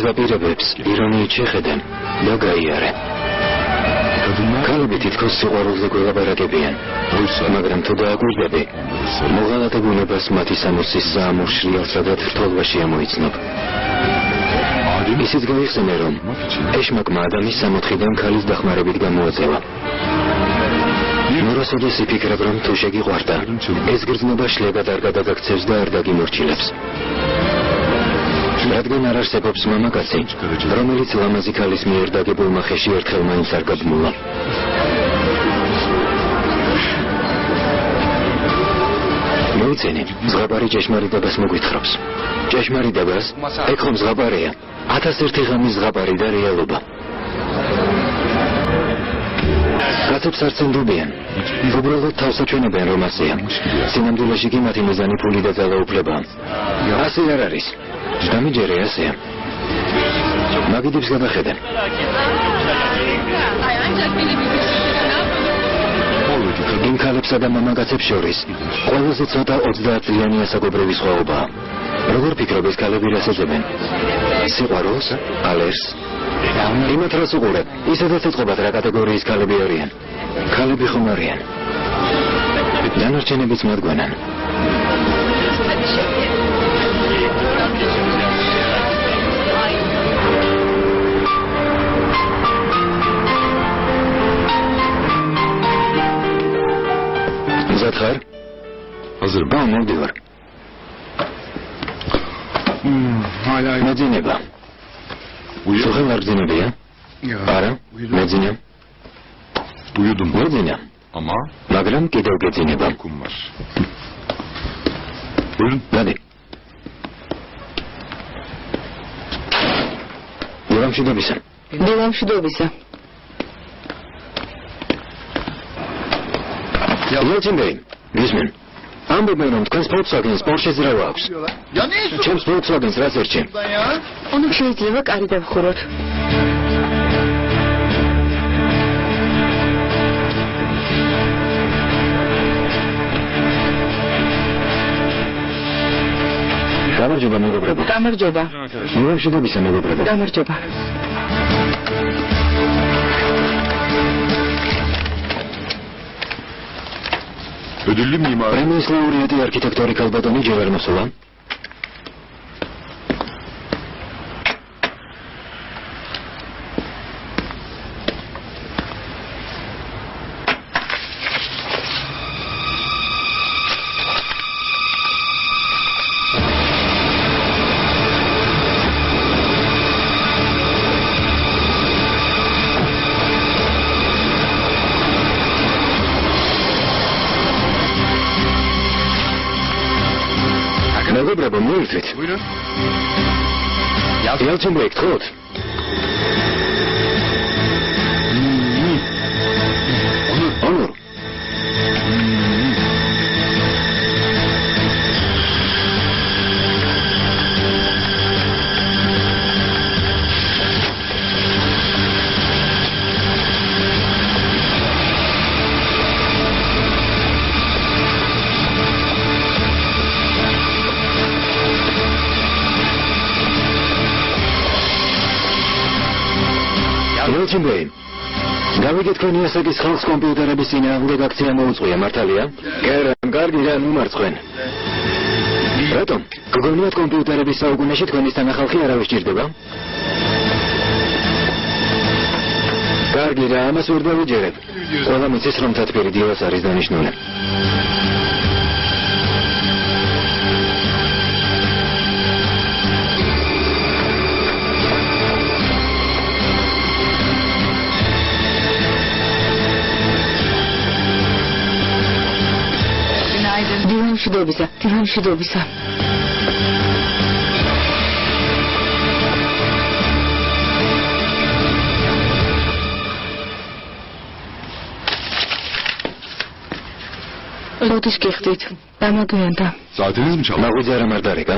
დაპირებებს ირონიით შეხედენ და გაიარე. ქალები თითქოს სიყვარულზე გველაპარაკებიან, მაგრამ თუ დააკვირდები, მოღალატე ბუნებას მათი სამოსის საამურ შრიალსადად რთულობაში ამოიცნობ. ისიც გაიხსენე, რომ ეშმაკმა ადამის 64-დან ქალის დახმარებით გამოაწევა. ნოროსოდეს იფიქრებ, რომ თუ შეგიყვარდა, ეს გრძნობა შლებად არ გადაგაქცევს და არ დაგიმორჩილებს. რადგან არ არსებობს მამაკაცი, რომელიც ლამაზი ქალის მიერ დაგებულმა ხეში ერთხელ მაინც არ გადმულა. მოიცენი, ზღაპარი ჭეშმარიტებას მოგვითხრობს. ჭეშმარიტებას, ეგ ხომ ზღაპარია, 1001 ღამის ზღაპარი და რეალობა. კაცებს არ ცნობიან, უბრალოდ თავსაჩვენებენ, რომ ასეა. სინამდვილეში კი მათი მიზანი ფული და ძალაუფლებაა. ასე არ არის. დამიჯერე ასეა. მაგიდებს გადახედენ. იმ ქალებსა და მამაკაცებს შორის ყველაზე ცოტა 30 წლიანი ასაკობრივი სხვაობაა. როგორ ფიქრობ, ეს ქალები რას ეძებენ? სიყვარულს, ალერს? იმათ რას უყურებ, ისედაც ეთყობათ რა კატეგორიის ქალები არიან. ქალები ხომ არიან. დანარჩენებიც მათგვანან. ზათხარ? აზრბა მოვდივარ. მეძინება. სუხელ არ გძინებია? არა, მეძინა. მეძინა. მაგრამ კიდევ გეძინება. დადი. დილამშვიდობისა. დილამშვიდობისა. ლოჩინდეი, გისმენ. ამბობენ, რომ თქვენს Volkswagen-ს Porsche ზრავა აქვს. ჩემს Volkswagen-ს რას ერჩი? ანუ შეიძლება კარი დავხუროთ. გამარჯობა მეგობრებო. გამარჯობა. დილამშვიდობისა მეგობრებო. გამარჯობა. პრემიის ლაურეატი არქიტექტორი ქალბატონი ჯერ არ მოსულა? მეგობრებო, მოირთვით. ელჩინბეი, გთხოვთ. ონურ. ელჩინბეი, გავიგეთ თქვენი ასაკის ხალხს კომპიუტერების წინააღმდეგ აქცია მოუწყვია, მართალია? კარგი რა, მომარცხენ. რატომ? გგონიათ კომპიუტერების საუკუნეში თქვენისთან ახალხი არავის ჭირდება? კარგი რა, ამას ვერ დავიჯერებ. ყველა მიცის, რომ თათბირი დილას არის დანიშნული. დილამშვიდობისა, დილამშვიდობისა. როდის გიხდით? დამაგიანდა. მაღვიძე არ ამარდარეკა?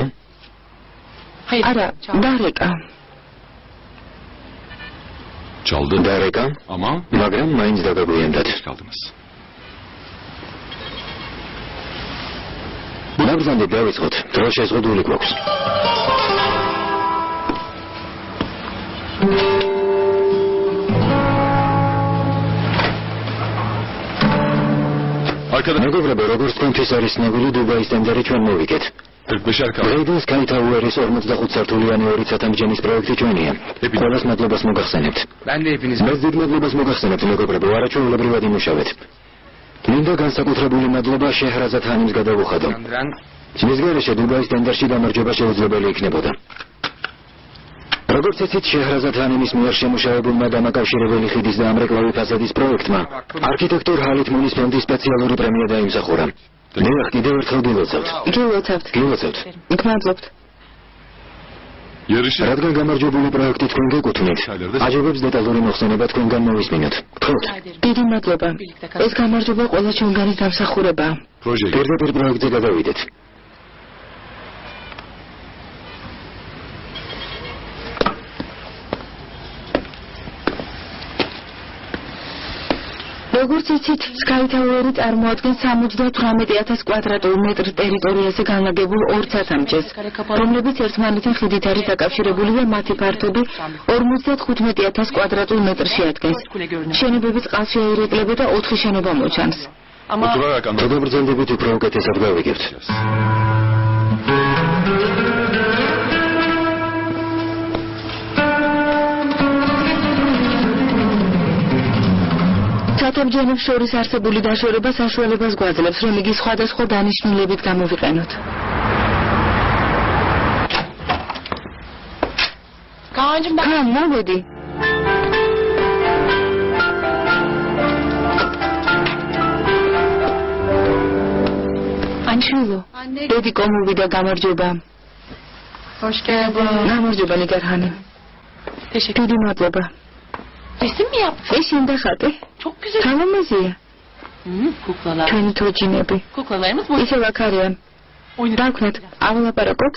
არა, დარეკა. დარეკა? მაგრამ მაინც დაგაგვიანდათ. ნაბრძანდი დავიწყოთ, დრო შეზღუდული გვაქვს. მეგობრებო, როგორც თქვენთვის არის ცნობილი, დუბაის ტენდერი ჩვენ მოვიგეთ. დღეიდან Sky Tower-ის 45 სართულიანი 2 სათამბჯენის პროექტი ჩვენია. ყველას მადლობას მოგახსენებთ. მე დიდ მადლობას მოგახსენებთ, მეგობრებო, არაჩვეულებრივად იმუშავეთ. მინდა განსაკუთრებული მადლობა შეჰრაზად ხანიმს გადავუხადო. მის გარეშე დუბაის ტენდერში გამარჯვება შეუძლებელი იქნებოდა. როგორც იცით, შეჰრაზად ხანიმის მიერ შემუშავებულმა დამაკავშირებელი ხიდის და ამრეკლავი ფასადის პროექტმა არქიტექტორ ჰალით მონის ფონდის სპეციალური პრემია დაიმსახურა. დიახ, კიდევ ერთხელ გილოცავთ. მადლობთ. რადგან გამარჯვებული პროექტი თქვენ გეკუთვნით, აჯობებს დეტალური მოხსენება თქვენგან მოვისმინოთ. გთხოვთ. დიდი მადლობა. ეს გამარჯვება ყველა ჩვენგანის დამსახურებაა. პირდაპირ პროექტზე გადავიდეთ. როგორც იცით, Sky Tower-ი წარმოადგენს 78,000 კვადრატულ მეტრ ტერიტორიაზე განლაგებულ 2 სათამბჯენს, რომლებიც ერთმანეთთან ხიდით არის დაკავშირებული და მათი ფართობი 55,000 კვადრატულ მეტრს შეადგენს. შენობები წყალში აირეკლებოდა და 4 შენობა მოჩანს. თუ გაბრძანდებით, უფრო უკეთესად გავიგებთ. სათამბჯენებს შორის არსებული დაშორება საშუალებას გვაძლევს, რომ იგი სხვადასხვა დანიშნულებით გამოვიყენოთ. მოვედი. ანშილო, დედიკო მოვიდა გამარჯობა. გამარჯობა ნიგარჰანი. დიდი მადლობა. Eşin de hadi. Çok güzel. Tamamız ya. Kuklalar. Kendi tocinები. Kuklalarımız bu. ისე ვაქარიან. დავქნათ, ავალაპარაკოთ.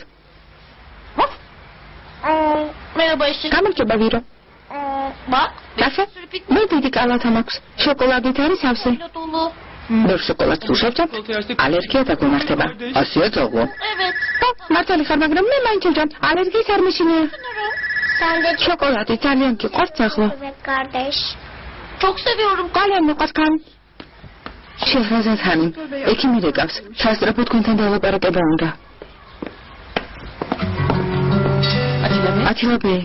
Merhaba eşin. გამარჯობა ვირო. Bak. Kaffe? მე დიდი კალათა მაქვს. შოკოლადით არის ავსე. Dolu. ბევრ შოკოლადს უშავჭამ. ალერგია დაგომართება. ასია წაღვო. Evet. მართალი ხარ, მაგრამ მე მაინც ვჭამ. ალერგიის არ მეშინია. Sen de შოკოლადი ძალიან გიყვარს ახლა. evet kardeş. Çok seviyorum. ძალიან მიყვარს კან. შეჰრაზად ხანი, ექიმი რეკავს. სასწრაფო თქვენთან დალაპარაკება უნდა. ათილა ბე.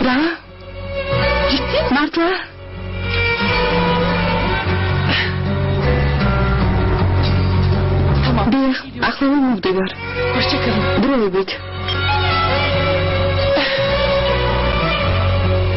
რა? მართლა? Tamam. დიახ, ახლა მოვდივარ. Hoşça kalın. დროებით.